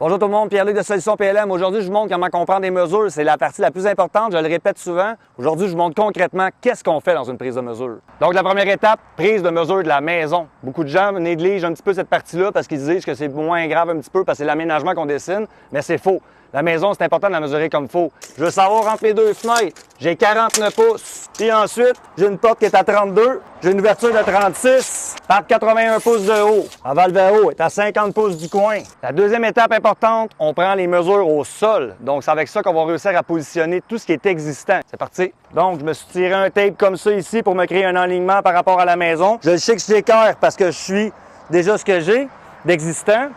Bonjour tout le monde, Pierre-Luc de Solutions PLM. Aujourd'hui, je vous montre comment comprendre des mesures. C'est la partie la plus importante, je le répète souvent. Aujourd'hui, je vous montre concrètement qu'est-ce qu'on fait dans une prise de mesure. Donc, la première étape, prise de mesure de la maison. Beaucoup de gens négligent un petit peu cette partie-là parce qu'ils disent que c'est moins grave un petit peu parce que c'est l'aménagement qu'on dessine, mais c'est faux. La maison, c'est important de la mesurer comme il faut. Je veux savoir entre les deux fenêtres, j'ai 49 pouces. Puis ensuite, j'ai une porte qui est à 32, j'ai une ouverture de 36 par 81 pouces de haut. En valve à eau est à 50 pouces du coin. La deuxième étape importante, on prend les mesures au sol. Donc, c'est avec ça qu'on va réussir à positionner tout ce qui est existant. C'est parti. Donc, je me suis tiré un tape comme ça ici pour me créer un alignement par rapport à la maison. Je sais que j'écarte parce que je suis déjà ce que j'ai d'existant.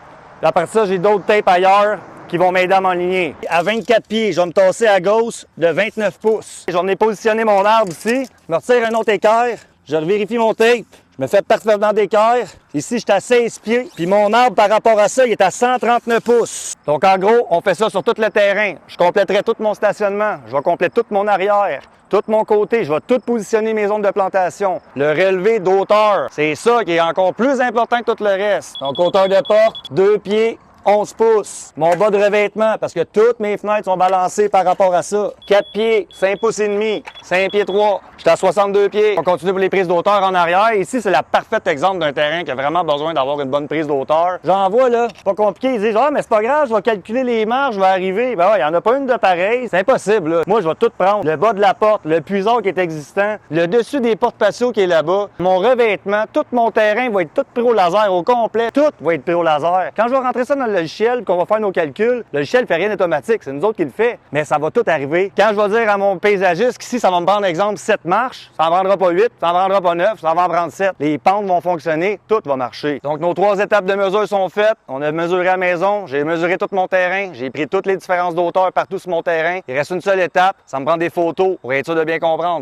Après ça, j'ai d'autres tapes ailleurs qui vont m'aider à m'aligner. À 24 pieds, je vais me tasser à gauche de 29 pouces. J'en ai positionné mon arbre ici. Je me retire un autre équerre. Je vérifie mon tape. Je me fais parfaitement d'équerre. Ici, je suis à 16 pieds. Puis mon arbre, par rapport à ça, il est à 139 pouces. Donc, en gros, on fait ça sur tout le terrain. Je compléterai tout mon stationnement. Je vais compléter tout mon arrière. Tout mon côté, je vais tout positionner mes zones de plantation. Le relevé d'auteur, c'est ça qui est encore plus important que tout le reste. Donc, hauteur de porte, 2 pieds, 11 pouces. Mon bas de revêtement, parce que toutes mes fenêtres sont balancées par rapport à ça. 4 pieds, 5 pouces et demi, 5 pieds 3. J'étais à 62 pieds. On continue pour les prises d'auteur en arrière. Ici, c'est le parfait exemple d'un terrain qui a vraiment besoin d'avoir une bonne prise d'auteur. J'en vois, là, c'est pas compliqué. Ils disent, ah, mais c'est pas grave, je vais calculer les marges, je vais arriver. Ben ouais, il n'y en a pas une de pareil. C'est impossible, là. Moi, je vais tout prendre. Le bas de la porte, le puisard qui est existant, le dessus des portes patio qui est là-bas, mon revêtement, tout mon terrain va être tout pris au laser au complet. Tout va être pris au laser. Quand je vais rentrer ça dans le logiciel, qu'on va faire nos calculs, le logiciel fait rien d'automatique, c'est nous autres qui le fait, mais ça va tout arriver. Quand je vais dire à mon paysagiste qu'ici, ça va me prendre, exemple, 7 marches, ça n'en prendra pas 8, ça n'en prendra pas 9, ça va en prendre 7. Les pentes vont fonctionner, tout va marcher. Donc, nos 3 étapes de mesure sont faites. On a mesuré à la maison, j'ai mesuré tout mon terrain, j'ai pris toutes les différences d'auteur partout sur mon terrain. Il reste une seule étape, ça me prend des photos pour être sûr de bien comprendre.